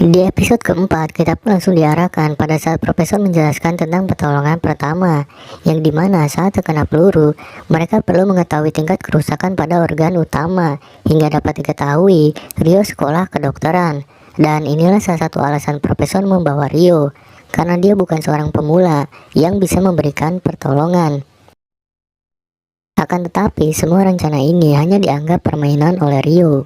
Di episode keempat, kita pun langsung diarahkan pada saat profesor menjelaskan tentang pertolongan pertama, yang dimana saat terkena peluru, mereka perlu mengetahui tingkat kerusakan pada organ utama, hingga dapat diketahui Rio sekolah kedokteran. Dan inilah salah satu alasan profesor membawa Rio, karena dia bukan seorang pemula yang bisa memberikan pertolongan. Akan tetapi, semua rencana ini hanya dianggap permainan oleh Rio.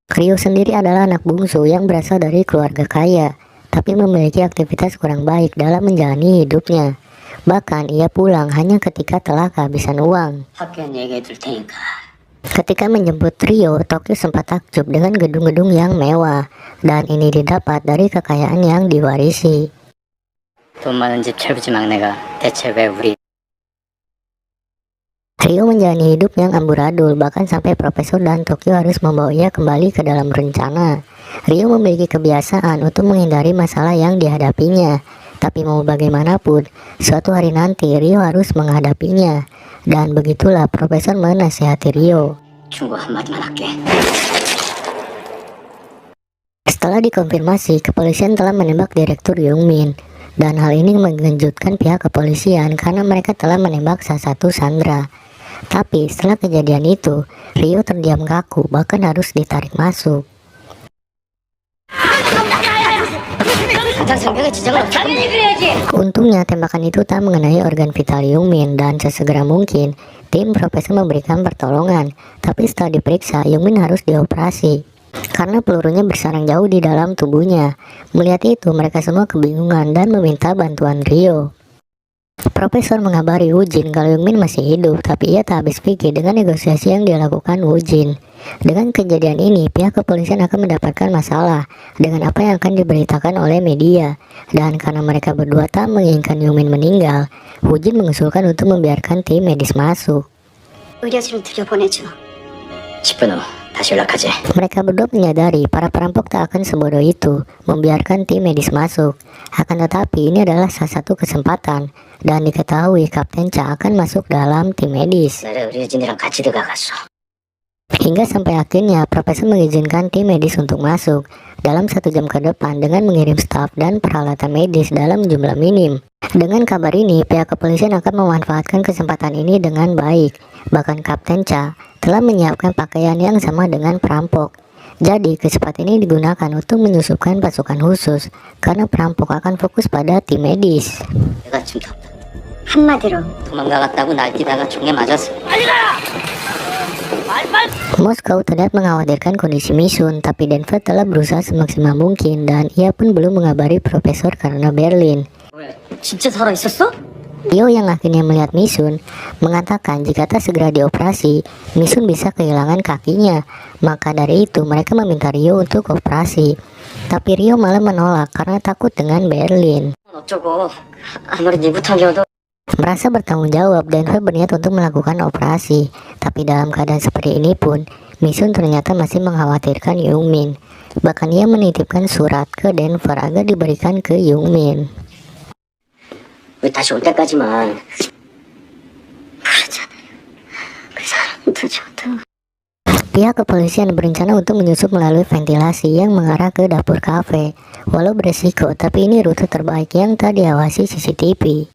Rio sendiri adalah anak bungsu yang berasal dari keluarga kaya, tapi memiliki aktivitas kurang baik dalam menjalani hidupnya. Bahkan ia pulang hanya ketika telah kehabisan uang. Ketika menjemput Rio, Tokyo sempat takjub dengan gedung-gedung yang mewah, dan ini didapat dari kekayaan yang diwarisi. 돈 많은 집 철부지 막내가 대체 왜 우리 Rio menjalani hidup yang amburadul, bahkan sampai profesor dan Tokyo harus membawanya kembali ke dalam rencana. Rio memiliki kebiasaan untuk menghindari masalah yang dihadapinya, tapi mau bagaimanapun, suatu hari nanti Rio harus menghadapinya. Dan begitulah profesor menasihati Rio. 중고 한마디만 할게. Setelah dikonfirmasi, kepolisian telah menembak Direktur Youngmin. Dan hal ini mengejutkan pihak kepolisian karena mereka telah menembak salah satu sandera. Tapi setelah kejadian itu, Rio terdiam kaku, bahkan harus ditarik masuk. Untungnya tembakan itu tak mengenai organ vital Youngmin, dan sesegera mungkin tim profesor memberikan pertolongan. Tapi setelah diperiksa, Youngmin harus dioperasi karena pelurunya bersarang jauh di dalam tubuhnya. Melihat itu, mereka semua kebingungan dan meminta bantuan Rio. Profesor mengabari Woo-jin kalau Youngmin masih hidup, tapi ia tak habis pikir dengan negosiasi yang dilakukan Woo-jin. Dengan kejadian ini, pihak kepolisian akan mendapatkan masalah dengan apa yang akan diberitakan oleh media. Dan karena mereka berdua tak menginginkan Youngmin meninggal, Woo-jin mengusulkan untuk membiarkan tim medis masuk. 의료진을 들여보내줘. 10분 후 다시 연락하지. Mereka berdua menyadari para perampok tak akan sebodoh itu membiarkan tim medis masuk. Akan tetapi ini adalah salah satu kesempatan, dan diketahui Kapten Cha akan masuk dalam tim medis. 나를 의료진이랑 같이 들어갔어. Hingga sampai akhirnya profesor mengizinkan tim medis untuk masuk dalam 1 jam ke depan dengan mengirim staf dan peralatan medis dalam jumlah minim. Dengan kabar ini, pihak kepolisian akan memanfaatkan kesempatan ini dengan baik. Bahkan Kapten Cha telah menyiapkan pakaian yang sama dengan perampok. Jadi kesempatan ini digunakan untuk menyusupkan pasukan khusus, karena perampok akan fokus pada tim medis. 내가 좀 더 한마디로 도망가갔다고 날뛰다가 총에 맞았어. Moskow terlihat mengkhawatirkan kondisi Misun, tapi Denver telah berusaha semaksimal mungkin dan ia pun belum mengabari profesor karena Berlin. 왜 진짜 살아 있었어? Rio yang akhirnya melihat Misun mengatakan jika tak segera dioperasi, Misun bisa kehilangan kakinya. Maka dari itu mereka meminta Rio untuk operasi. Tapi Rio malah menolak karena takut dengan Berlin. 어쩌고 아무리 네 부탁이어도 Merasa bertanggung jawab, Denver berniat untuk melakukan operasi. Tapi dalam keadaan seperti ini pun, Misun ternyata masih mengkhawatirkan Youngmin. Bahkan ia menitipkan surat ke Denver agar diberikan ke Youngmin. 왜 다시 올 때까지만 그러잖아요. 그 사람도 저도 Pihak kepolisian berencana untuk menyusup melalui ventilasi yang mengarah ke dapur kafe. Walau beresiko, tapi ini rute terbaik yang tak diawasi CCTV.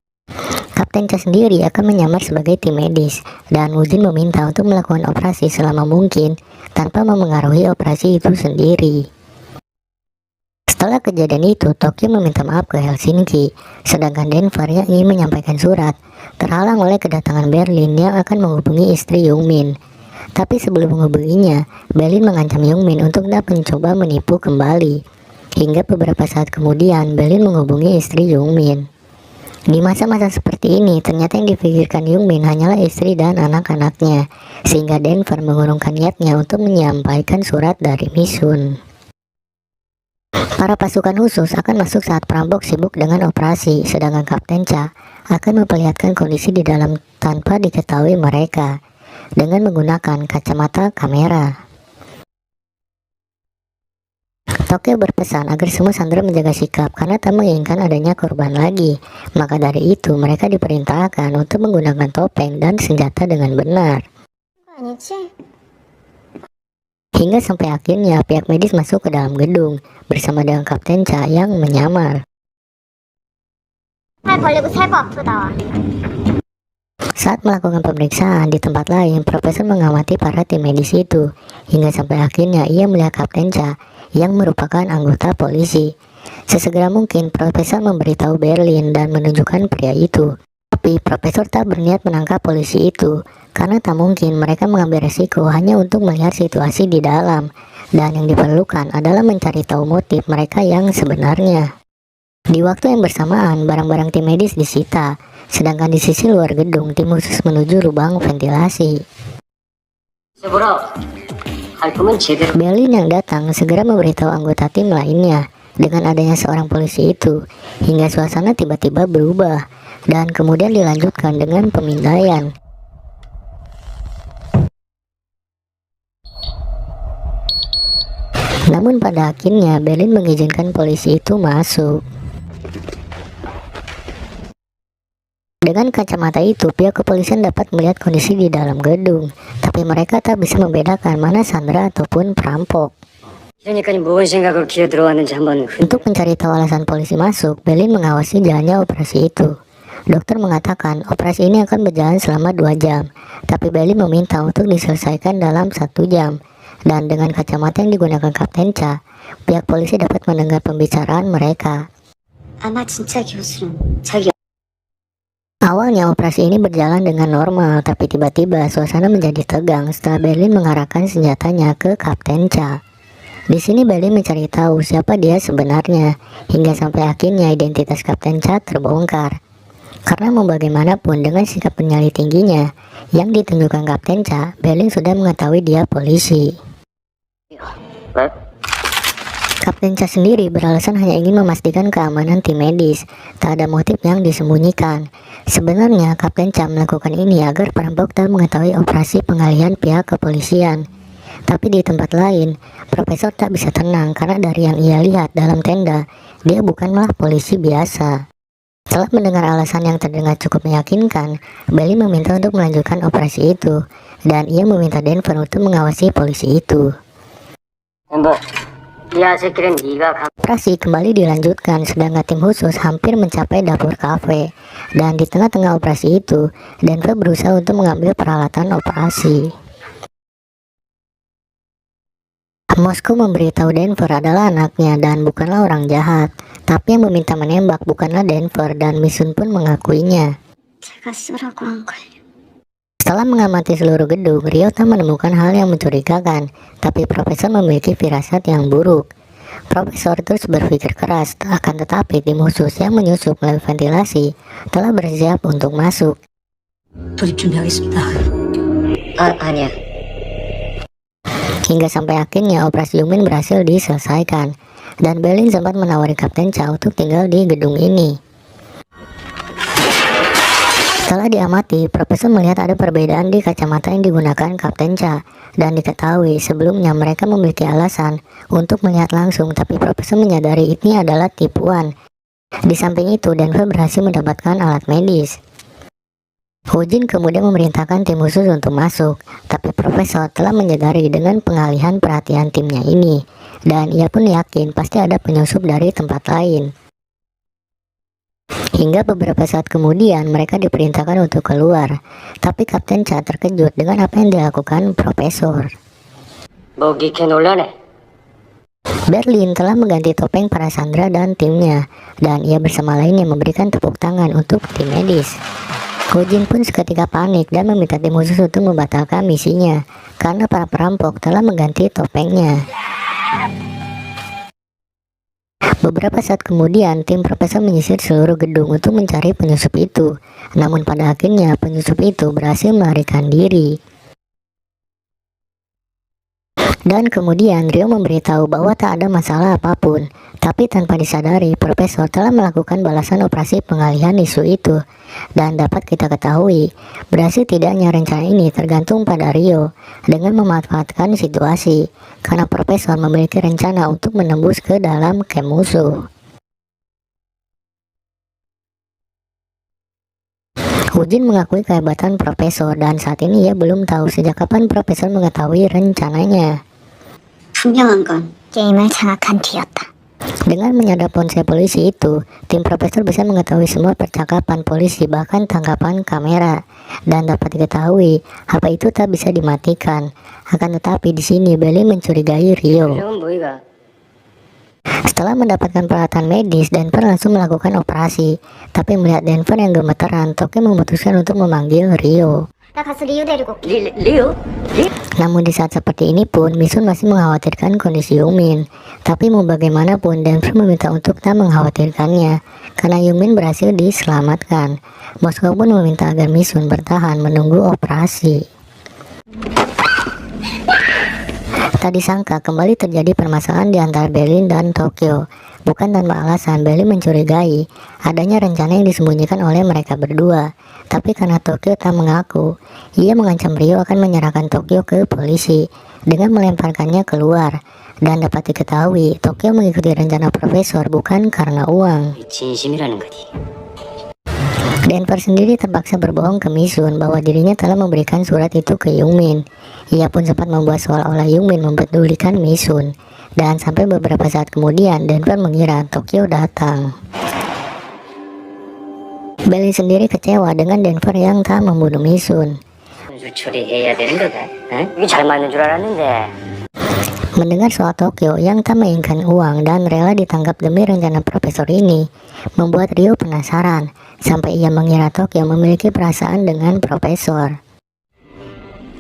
Kapten Cha sendiri akan menyamar sebagai tim medis, dan Woo-jin meminta untuk melakukan operasi selama mungkin tanpa memengaruhi operasi itu sendiri. Setelah kejadian itu, Tokyo meminta maaf ke Helsinki, sedangkan Denver yang ingin menyampaikan surat terhalang oleh kedatangan Berlin yang akan menghubungi istri Youngmin. Tapi sebelum menghubunginya, Berlin mengancam Youngmin untuk dapat mencoba menipu kembali. Hingga beberapa saat kemudian, Berlin menghubungi istri Youngmin. Di masa-masa seperti ini, ternyata yang dipikirkan Youngmin hanyalah istri dan anak-anaknya, sehingga Denver mengurungkan niatnya untuk menyampaikan surat dari Misun. Para pasukan khusus akan masuk saat perampok sibuk dengan operasi, sedangkan Kapten Cha akan memperlihatkan kondisi di dalam tanpa diketahui mereka, dengan menggunakan kacamata kamera. Tokyo berpesan agar semua sandera menjaga sikap karena tak menginginkan adanya korban lagi. Maka dari itu mereka diperintahkan untuk menggunakan topeng dan senjata dengan benar. Hingga sampai akhirnya pihak medis masuk ke dalam gedung bersama dengan Kapten Cha yang menyamar. 팔 벌리고 세고 아프다. Saat melakukan pemeriksaan di tempat lain, Profesor mengamati para tim medis itu, hingga sampai akhirnya ia melihat Kapten Cha yang merupakan anggota polisi. Sesegera mungkin, Profesor memberitahu Berlin dan menunjukkan pria itu. Tapi Profesor tak berniat menangkap polisi itu, karena tak mungkin mereka mengambil resiko hanya untuk melihat situasi di dalam. Dan yang diperlukan adalah mencari tahu motif mereka yang sebenarnya. Di waktu yang bersamaan, barang-barang tim medis disita, sedangkan di sisi luar gedung, tim khusus menuju lubang ventilasi. Berlin yang datang segera memberitahu anggota tim lainnya dengan adanya seorang polisi itu, hingga suasana tiba-tiba berubah, dan kemudian dilanjutkan dengan pemindaian. Namun pada akhirnya Berlin mengizinkan polisi itu masuk. Dengan kacamata itu, pihak kepolisian dapat melihat kondisi di dalam gedung, tapi mereka tak bisa membedakan mana sandera ataupun perampok. Untuk mencari tahu alasan polisi masuk, Berlin mengawasi jalannya operasi itu. Dokter mengatakan operasi ini akan berjalan selama 2 jam, tapi Berlin meminta untuk diselesaikan dalam 1 jam. Dan dengan kacamata yang digunakan Kapten Cha, pihak polisi dapat mendengar pembicaraan mereka. Awalnya operasi ini berjalan dengan normal, tapi tiba-tiba suasana menjadi tegang setelah Berlin mengarahkan senjatanya ke Kapten Cha. Di sini Berlin mencari tahu siapa dia sebenarnya, hingga sampai akhirnya identitas Kapten Cha terbongkar. Karena mau bagaimanapun dengan sikap penyali tingginya yang ditunjukkan Kapten Cha, Berlin sudah mengetahui dia polisi. Kapten Cha sendiri beralasan hanya ingin memastikan keamanan tim medis, tak ada motif yang disembunyikan. Sebenarnya Kapten Cha melakukan ini agar perampok tak mengetahui operasi pengalihan pihak kepolisian. Tapi di tempat lain, Profesor tak bisa tenang karena dari yang ia lihat dalam tenda, dia bukanlah polisi biasa. Setelah mendengar alasan yang terdengar cukup meyakinkan, Berlin meminta untuk melanjutkan operasi itu, dan ia meminta Denver untuk mengawasi polisi itu. Operasi kembali dilanjutkan, sedangkan tim khusus hampir mencapai dapur kafe. Dan di tengah-tengah operasi itu, Denver berusaha untuk mengambil peralatan operasi. Moskow memberitahu Denver adalah anaknya dan bukanlah orang jahat. Tapi yang meminta menembak bukanlah Denver, dan Misun pun mengakuinya. Setelah mengamati seluruh gedung, Rio tak menemukan hal yang mencurigakan, tapi Profesor memiliki firasat yang buruk. Profesor terus berpikir keras, akan tetapi tim khusus yang menyusup melalui ventilasi telah bersiap untuk masuk. Hingga sampai akhirnya operasi Yumin berhasil diselesaikan, dan Berlin sempat menawari Kapten Cha untuk tinggal di gedung ini. Setelah diamati, Profesor melihat ada perbedaan di kacamata yang digunakan Kapten Cha, dan diketahui sebelumnya mereka memiliki alasan untuk melihat langsung, tapi Profesor menyadari ini adalah tipuan. Di samping itu, Denver berhasil mendapatkan alat medis. Hojin kemudian memerintahkan tim khusus untuk masuk, tapi Profesor telah menyadari dengan pengalihan perhatian timnya ini, dan ia pun yakin pasti ada penyusup dari tempat lain. Hingga beberapa saat kemudian mereka diperintahkan untuk keluar, tapi Kapten Cha terkejut dengan apa yang dilakukan Profesor. Berlin telah mengganti topeng para sandera dan timnya, dan ia bersama lainnya memberikan tepuk tangan untuk tim medis. Hojin pun seketika panik dan meminta tim khusus untuk membatalkan misinya, karena para perampok telah mengganti topengnya. Beberapa saat kemudian, tim Profesor menyisir seluruh gedung untuk mencari penyusup itu. Namun pada akhirnya penyusup itu berhasil melarikan diri. Dan kemudian Rio memberitahu bahwa tak ada masalah apapun. Tapi tanpa disadari, Profesor telah melakukan balasan operasi pengalihan isu itu. Dan dapat kita ketahui, berhasil tidaknya rencana ini tergantung pada Rio dengan memanfaatkan situasi, karena Profesor memiliki rencana untuk menembus ke dalam camp musuh. Hojin mengakui kehebatan Profesor, dan saat ini ia belum tahu sejak kapan Profesor mengetahui rencananya. 분명한 건 게임을 장악한 뒤였다. Dengan menyadap ponsel polisi itu, tim profesor bisa mengetahui semua percakapan polisi, bahkan tangkapan kamera, dan dapat diketahui HP itu tak bisa dimatikan. Akan tetapi di sini Belly mencurigai Rio. Setelah mendapatkan peralatan medis, Denver langsung melakukan operasi. Tapi melihat Denver yang gemeteran, Tokyo memutuskan untuk memanggil Rio. 리오? Namun di saat seperti ini pun, Misun masih mengkhawatirkan kondisi Yungmin. Tapi mau bagaimanapun, Denver meminta untuk tak mengkhawatirkannya, karena Yungmin berhasil diselamatkan. Moskow pun meminta agar Misun bertahan menunggu operasi. Tak disangka kembali terjadi permasalahan di antara Berlin dan Tokyo. Bukan tanpa alasan, Berlin mencurigai adanya rencana yang disembunyikan oleh mereka berdua. Tapi karena Tokyo tak mengaku, ia mengancam Rio akan menyerahkan Tokyo ke polisi dengan melemparkannya keluar. Dan dapat diketahui, Tokyo mengikuti rencana profesor bukan karena uang. 진심이라는 거지. Denver sendiri terpaksa berbohong ke Misun bahwa dirinya telah memberikan surat itu ke Yungmin. Ia pun sempat membuat seolah-olah Yungmin mempedulikan Misun. Dan sampai beberapa saat kemudian, Denver mengira Tokyo datang. Belly sendiri kecewa dengan Denver yang tak membunuh Misun. 처리해야 되는 거다. 이게 잘 맞는 줄 알았는데. Mendengar soal Tokyo yang tak menginginkan uang dan rela ditangkap demi rencana profesor ini, membuat Rio penasaran, sampai ia mengira Tokyo memiliki perasaan dengan profesor.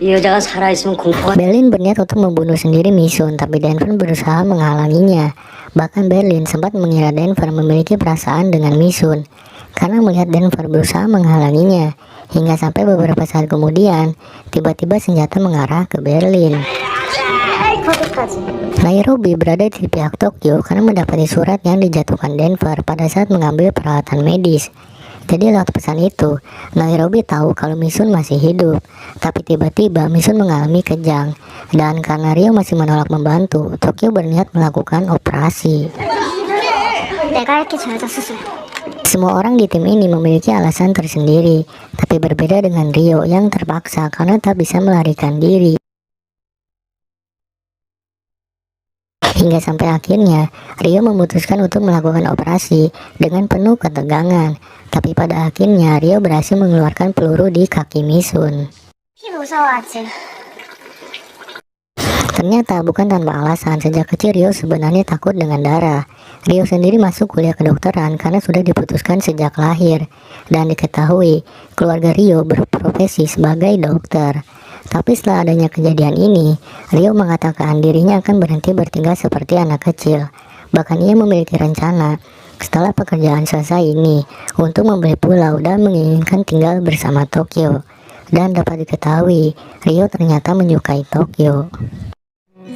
이 여자가 살아있으면 공포가. Berlin berniat untuk membunuh sendiri Misun, tapi Denver berusaha menghalanginya. Bahkan Berlin sempat mengira Denver memiliki perasaan dengan Misun, karena melihat Denver berusaha menghalanginya. Hingga sampai beberapa saat kemudian, tiba-tiba senjata mengarah ke Berlin. Nairobi berada di pihak Tokyo karena mendapati surat yang dijatuhkan Denver pada saat mengambil peralatan medis. Jadi lewat pesan itu, Nairobi tahu kalau Misun masih hidup. Tapi tiba-tiba Misun mengalami kejang. Dan karena Rio masih menolak membantu, Tokyo berniat melakukan operasi. Semua orang di tim ini memiliki alasan tersendiri, tapi berbeda dengan Rio yang terpaksa karena tak bisa melarikan diri. Hingga sampai akhirnya, Rio memutuskan untuk melakukan operasi dengan penuh ketegangan. Tapi pada akhirnya, Rio berhasil mengeluarkan peluru di kaki Misun. Ternyata bukan tanpa alasan, sejak kecil Rio sebenarnya takut dengan darah. Rio sendiri masuk kuliah kedokteran karena sudah diputuskan sejak lahir. Dan diketahui, keluarga Rio berprofesi sebagai dokter. Tapi setelah adanya kejadian ini, Rio mengatakan dirinya akan berhenti bertingkah seperti anak kecil. Bahkan ia memiliki rencana setelah pekerjaan selesai ini untuk membeli pulau dan menginginkan tinggal bersama Tokyo. Dan dapat diketahui, Rio ternyata menyukai Tokyo.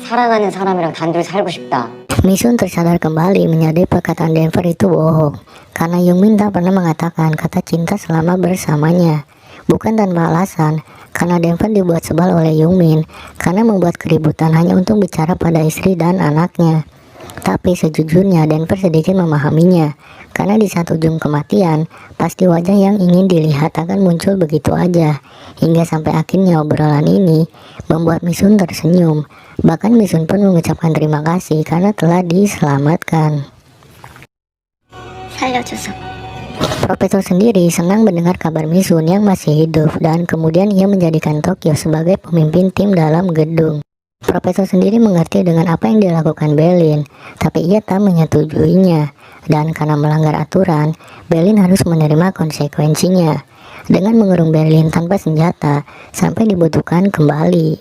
사랑하는 사람이랑 단둘이 살고 싶다. Misun tersadar kembali menyadari perkataan Denver itu bohong, karena Yungmin tak pernah mengatakan kata cinta selama bersamanya. Bukan tanpa alasan, karena Denver dibuat sebal oleh Yungmin karena membuat keributan hanya untuk bicara pada istri dan anaknya. Tapi sejujurnya Denver sedikit memahaminya, karena di saat ujung kematian, pasti wajah yang ingin dilihat akan muncul begitu aja. Hingga sampai akhirnya obrolan ini membuat Misun tersenyum. Bahkan Misun pun mengucapkan terima kasih karena telah diselamatkan. 살려줘서. Profesor sendiri senang mendengar kabar Misun yang masih hidup, dan kemudian ia menjadikan Tokyo sebagai pemimpin tim dalam gedung. Profesor sendiri mengerti dengan apa yang dilakukan Berlin, tapi ia tak menyetujuinya. Dan karena melanggar aturan, Berlin harus menerima konsekuensinya dengan mengurung Berlin tanpa senjata sampai dibutuhkan kembali.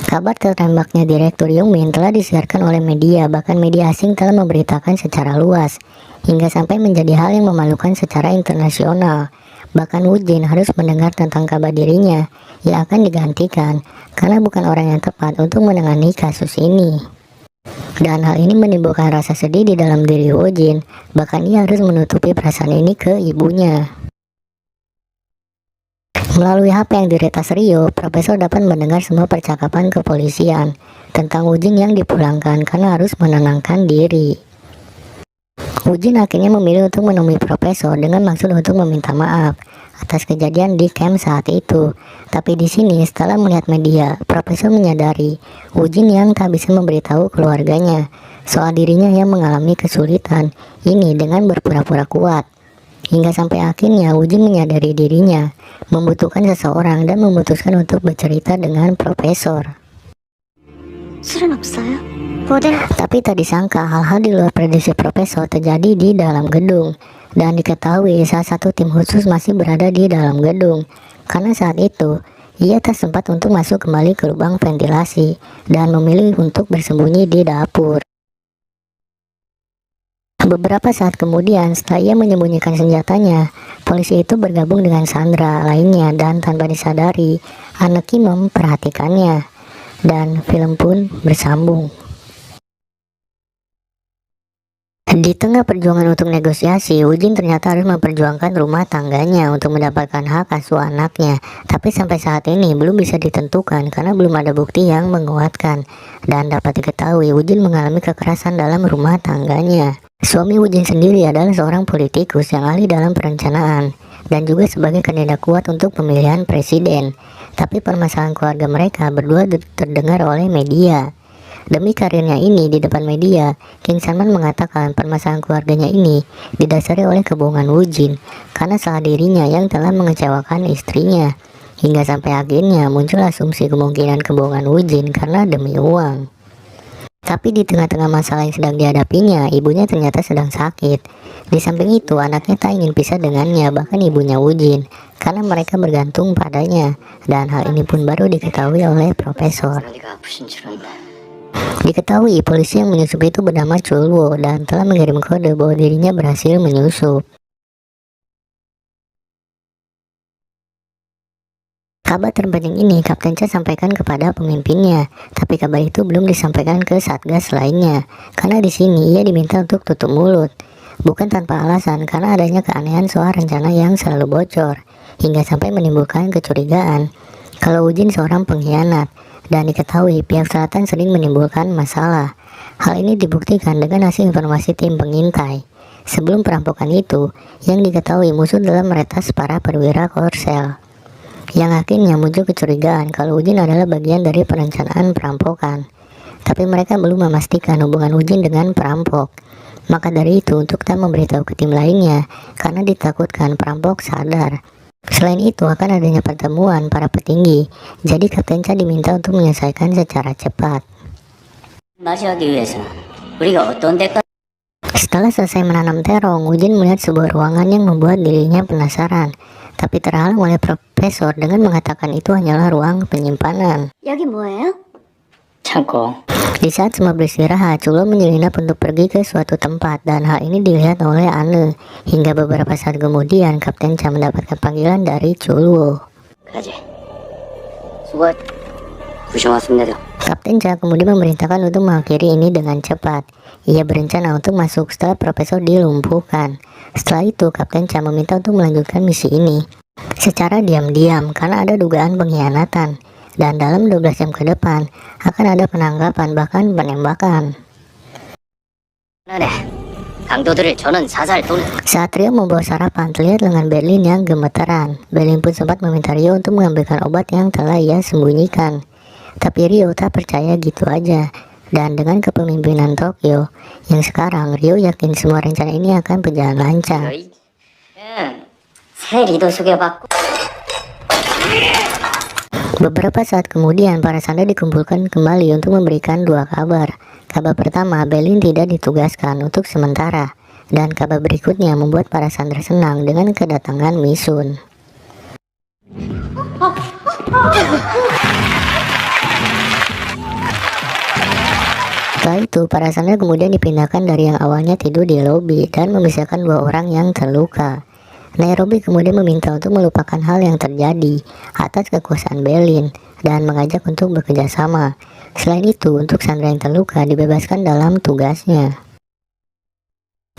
Kabar tertembaknya Direktur Yungmin telah disiarkan oleh media, bahkan media asing telah memberitakan secara luas, hingga sampai menjadi hal yang memalukan secara internasional. Bahkan Woo Jin harus mendengar tentang kabar dirinya yang akan digantikan, karena bukan orang yang tepat untuk menangani kasus ini. Dan hal ini menimbulkan rasa sedih di dalam diri Woo Jin, bahkan ia harus menutupi perasaan ini ke ibunya. Melalui HP yang diretas Rio, Profesor dapat mendengar semua percakapan kepolisian tentang Woo Jin yang dipulangkan karena harus menenangkan diri. Woo Jin akhirnya memilih untuk menemui Profesor dengan maksud untuk meminta maaf atas kejadian di camp saat itu. Tapi di sini setelah melihat media, Profesor menyadari Woo-jin yang tak bisa memberitahu keluarganya soal dirinya yang mengalami kesulitan ini dengan berpura-pura kuat. Hingga sampai akhirnya Woo-jin menyadari dirinya membutuhkan seseorang dan memutuskan untuk bercerita dengan Profesor. 술은 없어요? 뭐든 Tapi tak disangka hal-hal di luar prediksi Profesor terjadi di dalam gedung. Dan diketahui salah satu tim khusus masih berada di dalam gedung. Karena saat itu, ia tak sempat untuk masuk kembali ke lubang ventilasi dan memilih untuk bersembunyi di dapur. Beberapa saat kemudian, setelah ia menyembunyikan senjatanya, polisi itu bergabung dengan Sandra lainnya dan tanpa disadari, Aneki memperhatikannya. Dan film pun bersambung. Di tengah perjuangan untuk negosiasi, Woo-jin ternyata harus memperjuangkan rumah tangganya untuk mendapatkan hak asuh anaknya. Tapi sampai saat ini belum bisa ditentukan karena belum ada bukti yang menguatkan. Dan dapat diketahui Woo-jin mengalami kekerasan dalam rumah tangganya. Suami Woo-jin sendiri adalah seorang politikus yang ahli dalam perencanaan dan juga sebagai kandidat kuat untuk pemilihan presiden. Tapi permasalahan keluarga mereka berdua terdengar oleh media. Demi karirnya ini di depan media, King Salman mengatakan permasalahan keluarganya ini didasari oleh kebohongan Woo-jin karena salah dirinya yang telah mengecewakan istrinya. Hingga sampai akhirnya muncul asumsi kemungkinan kebohongan Woo-jin karena demi uang. Tapi di tengah-tengah masalah yang sedang dihadapinya, ibunya ternyata sedang sakit. Di samping itu, anaknya tak ingin pisah dengannya, bahkan ibunya Woo-jin, karena mereka bergantung padanya. Dan hal ini pun baru diketahui oleh Profesor. 어디가 아프신 줄은 Diketahui polisi yang menyusup itu bernama Chul-woo dan telah mengirim kode bahwa dirinya berhasil menyusup. Kabar terpenting ini Kapten Cha sampaikan kepada pemimpinnya, tapi kabar itu belum disampaikan ke satgas lainnya, karena di sini ia diminta untuk tutup mulut. Bukan tanpa alasan, karena adanya keanehan soal rencana yang selalu bocor, hingga sampai menimbulkan kecurigaan kalau Woo-jin seorang pengkhianat, dan diketahui pihak selatan sering menimbulkan masalah. Hal ini dibuktikan dengan hasil informasi tim pengintai. Sebelum perampokan itu, yang diketahui musuh dalam meretas para perwira Korsel, yang akhirnya muncul kecurigaan kalau Woo-jin adalah bagian dari perencanaan perampokan. Tapi mereka belum memastikan hubungan Woo-jin dengan perampok. Maka dari itu untuk tak memberitahu ke tim lainnya karena ditakutkan perampok sadar. Selain itu akan adanya pertemuan para petinggi, jadi Kapten Cha diminta untuk menyelesaikan secara cepat. 맞이하기 위해서 우리가 어떤 대가 Setelah selesai menanam terong, Woo-jin melihat sebuah ruangan yang membuat dirinya penasaran. Tapi terhalang oleh Profesor dengan mengatakan itu hanyalah ruang penyimpanan. 여기 뭐예요? 창고. Di saat semua beristirahat, Chulo menyelinap untuk pergi ke suatu tempat dan hal ini dilihat oleh Anne. Hingga beberapa saat kemudian, Kapten Cha mendapatkan panggilan dari Chulwo. 가지. 수고. 부셔 왔습니다. Kapten Cha kemudian memerintahkan untuk mengakhiri ini dengan cepat. Ia berencana untuk masuk setelah Profesor dilumpuhkan. Setelah itu, Kapten Cha meminta untuk melanjutkan misi ini secara diam-diam karena ada dugaan pengkhianatan. Dan dalam 12 jam ke depan akan ada penangkapan bahkan penembakan. 강도들을 저는 사살 돈. Saat Rio membawa sarapan, terlihat lengan Berlin yang gemeteran. Berlin pun sempat meminta Rio untuk mengambilkan obat yang telah ia sembunyikan. Tapi Rio tak percaya gitu aja. Dan dengan kepemimpinan Tokyo, yang sekarang Rio yakin semua rencana ini akan berjalan lancar. 새 리더 소개받고. Beberapa saat kemudian, para sandera dikumpulkan kembali untuk memberikan dua kabar. Kabar pertama, Berlin tidak ditugaskan untuk sementara. Dan kabar berikutnya membuat para sandera senang dengan kedatangan Misun. Setelah itu, para sandera kemudian dipindahkan dari yang awalnya tidur di lobi dan memisahkan dua orang yang terluka. Nairobi kemudian meminta untuk melupakan hal yang terjadi atas kekuasaan Berlin dan mengajak untuk bekerja sama. Selain itu, untuk sandera yang terluka dibebaskan dalam tugasnya.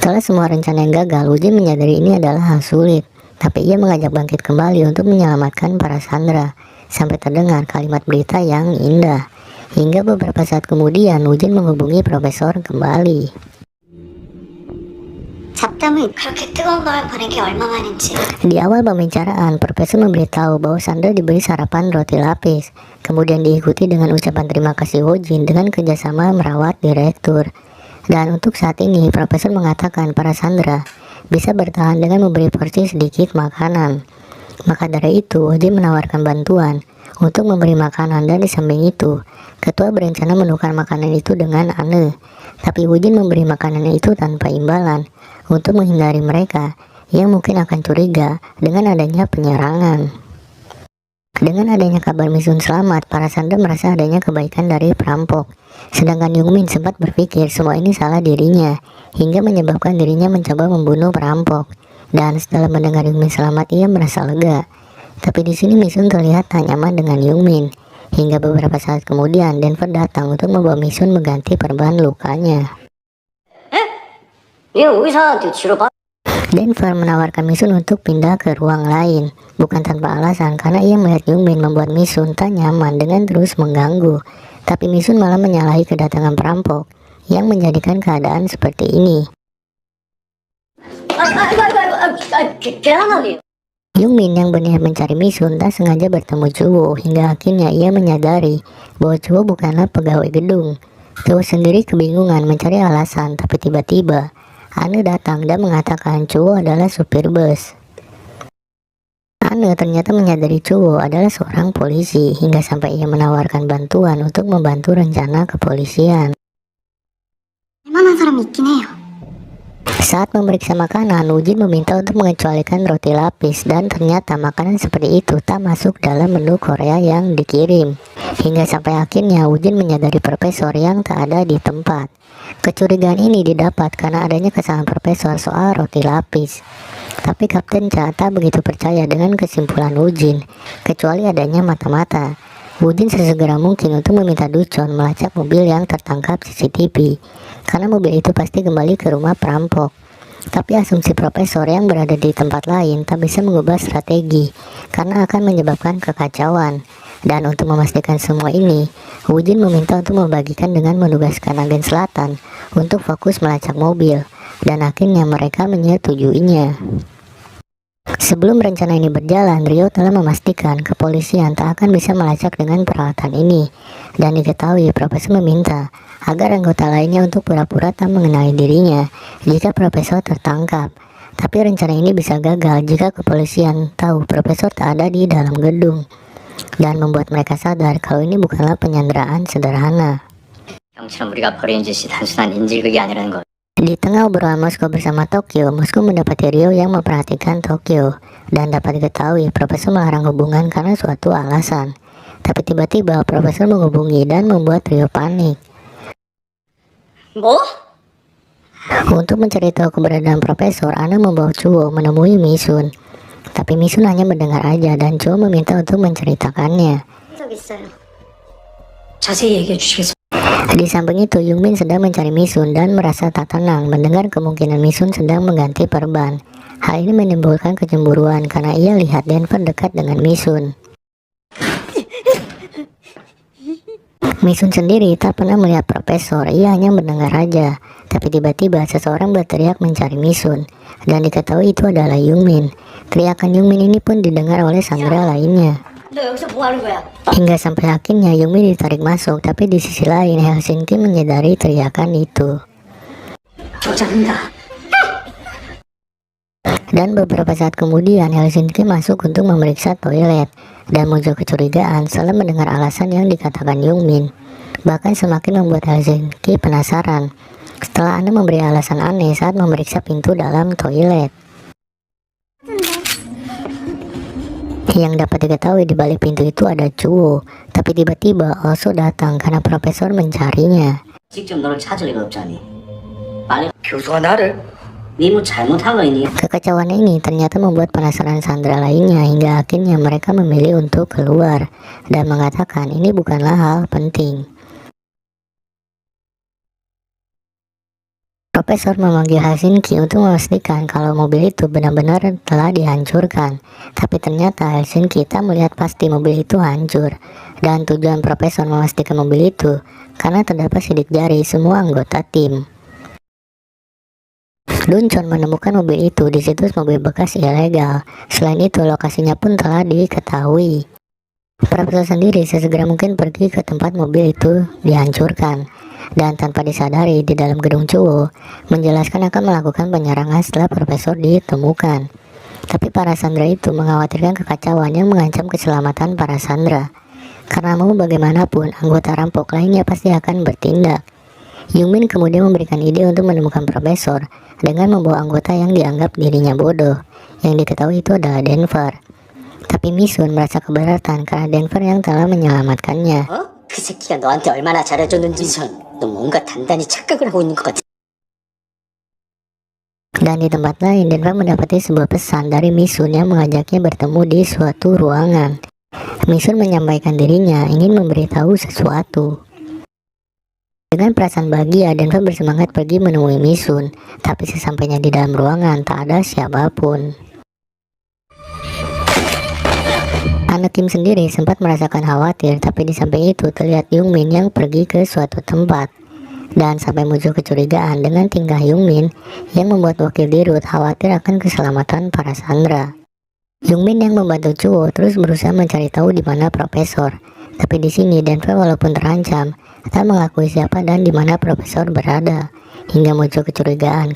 Setelah semua rencana yang gagal, Woo-jin menyadari ini adalah hal sulit, tapi ia mengajak bangkit kembali untuk menyelamatkan para sandera sampai terdengar kalimat berita yang indah. Hingga beberapa saat kemudian, Woo-jin menghubungi Profesor kembali. 때문에 그렇게 뜨거운 걸 보낸 게 얼마만인지. Di awal pembicaraan, Profesor memberitahu bahwa Sandra diberi sarapan roti lapis, kemudian diikuti dengan ucapan terima kasih Wojin dengan kerjasama merawat direktur. Dan untuk saat ini, Profesor mengatakan para Sandra bisa bertahan dengan memberi porsi sedikit makanan. Maka dari itu, Wojin menawarkan bantuan untuk memberi makanan, dan di samping itu, ketua berencana menukar makanan itu dengan Anne. Tapi Wojin memberi makanan itu tanpa imbalan untuk menghindari mereka yang mungkin akan curiga dengan adanya penyerangan. Dengan adanya kabar Misun selamat, para Sandra merasa adanya kebaikan dari perampok. Sedangkan Yungmin sempat berpikir semua ini salah dirinya, hingga menyebabkan dirinya mencoba membunuh perampok. Dan setelah mendengar Yungmin selamat, ia merasa lega. Tapi di sini Misun terlihat tak nyaman dengan Yungmin. Hingga beberapa saat kemudian, Denver datang untuk membawa Misun mengganti perban lukanya. 얘 의사한테 치료받. Denver menawarkan Misun untuk pindah ke ruang lain, bukan tanpa alasan karena ia melihat Yungmin membuat Misun tak nyaman dengan terus mengganggu. Tapi Misun malah menyalahi kedatangan perampok yang menjadikan keadaan seperti ini. 계란하네요. Yungmin yang berniat mencari Misun tak sengaja bertemu Chuwo, hingga akhirnya ia menyadari bahwa Chuwo bukanlah pegawai gedung. Chuwo sendiri kebingungan mencari alasan, tapi tiba-tiba Anne datang dan mengatakan Chuwo adalah supir bus. Anne ternyata menyadari Chuwo adalah seorang polisi, hingga sampai ia menawarkan bantuan untuk membantu rencana kepolisian. 할만한 사람이 있긴 해요. Saat memeriksa makanan, Wojin meminta untuk mengecualikan roti lapis, dan ternyata makanan seperti itu tak masuk dalam menu Korea yang dikirim. Hingga sampai akhirnya Wojin menyadari Profesor yang tak ada di tempat. Kecurigaan ini didapat karena adanya kesalahan Profesor soal roti lapis. Tapi Kapten Cha tak begitu percaya dengan kesimpulan Wojin, kecuali adanya mata-mata. Wojin sesegera mungkin untuk meminta Duchon melacak mobil yang tertangkap CCTV, karena mobil itu pasti kembali ke rumah perampok. Tapi asumsi Profesor yang berada di tempat lain tak bisa mengubah strategi, karena akan menyebabkan kekacauan. Dan untuk memastikan semua ini, Wojin meminta untuk membagikan dengan menugaskan agen selatan untuk fokus melacak mobil, dan akhirnya mereka menyetujuinya. Sebelum rencana ini berjalan, Rio telah memastikan kepolisian tak akan bisa melacak dengan peralatan ini, dan diketahui Profesor meminta agar anggota lainnya untuk pura-pura tak mengenali dirinya jika Profesor tertangkap. Tapi rencana ini bisa gagal jika kepolisian tahu Profesor tak ada di dalam gedung, dan membuat mereka sadar kalau ini bukanlah penyanderaan sederhana. 형처럼 우리가 벌인 짓이 단순한 인질극이 아니라는 것. Di tengah obrolan Moskow bersama Tokyo, Moskow mendapati Rio yang memperhatikan Tokyo, dan dapat diketahui Profesor melarang hubungan karena suatu alasan. Tapi tiba-tiba Profesor menghubungi dan membuat Rio panik. 뭐? Untuk mencari tahu keberadaan Profesor, Anna membawa Chuwo menemui Misun. Tapi Misun hanya mendengar aja, dan Chuwo meminta untuk menceritakannya. 적 있어요. 자세히 얘기해 주시겠어요? Di samping itu, Yungmin sedang mencari Misun dan merasa tak tenang mendengar kemungkinan Misun sedang mengganti perban. Hal ini menimbulkan kecemburuan karena ia lihat Denver dekat dengan Misun. Misun sendiri tak pernah melihat Profesor, ia hanya mendengar aja. Tapi tiba-tiba seseorang berteriak mencari Misun, dan diketahui itu adalah Yungmin. Teriakan Yungmin ini pun didengar oleh Sandra lainnya. 너 여기서 뭐 하는 거야? Hingga sampai akhirnya Yungmin ditarik masuk, tapi di sisi lain Helsinki menyadari teriakan itu. 잡는다. Dan beberapa saat kemudian Helsinki masuk untuk memeriksa toilet, dan muncul kecurigaan setelah mendengar alasan yang dikatakan Yungmin. Bahkan semakin membuat Helsinki penasaran setelah Anna memberi alasan aneh saat memeriksa pintu dalam toilet. Yang dapat diketahui di balik pintu itu ada Chuwo, tapi tiba-tiba Also datang karena Profesor mencarinya. 직접 너를 찾을 리가 없잖니. 만약 교수가 나를 네 뭐 잘못한 거 있니? Kekacauan ini ternyata membuat penasaran Sandra lainnya, hingga akhirnya mereka memilih untuk keluar dan mengatakan ini bukanlah hal penting. Profesor memanggil Helsinki untuk memastikan kalau mobil itu benar-benar telah dihancurkan. Tapi ternyata Helsinki tak melihat pasti mobil itu hancur. Dan tujuan Profesor memastikan mobil itu karena terdapat sidik jari semua anggota tim. Duncon menemukan mobil itu di situs mobil bekas ilegal. Selain itu, lokasinya pun telah diketahui. Profesor sendiri sesegera mungkin pergi ke tempat mobil itu dihancurkan, dan tanpa disadari di dalam gedung Cuo menjelaskan akan melakukan penyerangan setelah Profesor ditemukan. Tapi para sandera itu mengkhawatirkan kekacauan yang mengancam keselamatan para sandera, karena mau bagaimanapun anggota rampok lainnya pasti akan bertindak. Yungmin kemudian memberikan ide untuk menemukan Profesor dengan membawa anggota yang dianggap dirinya bodoh. Yang diketahui itu adalah Denver. Tapi Misun merasa keberatan karena Denver yang telah menyelamatkannya. 그 새끼가 너한테 얼마나 잘해줬는지 너 뭔가 단단히 착각을 하고 있는 것 같아. Dan di tempat lain, Denver mendapati sebuah pesan dari Misun yang mengajaknya bertemu di suatu ruangan. Misun menyampaikan dirinya ingin memberitahu sesuatu. Dengan perasaan bahagia, Denver bersemangat pergi menemui Misun. Tapi sesampainya di dalam ruangan, tak ada siapapun. Anak Kim sendiri sempat merasakan khawatir, tapi di samping itu terlihat Yungmin yang pergi ke suatu tempat. Dan sampai muncul kecurigaan dengan tingkah Yungmin yang membuat wakil dirut khawatir akan keselamatan para sandera. Yungmin yang membantu Cuo terus berusaha mencari tahu di mana Profesor. Tapi di sini Denver walaupun terancam, tak mengakui siapa dan di mana Profesor berada, hingga muncul kecurigaan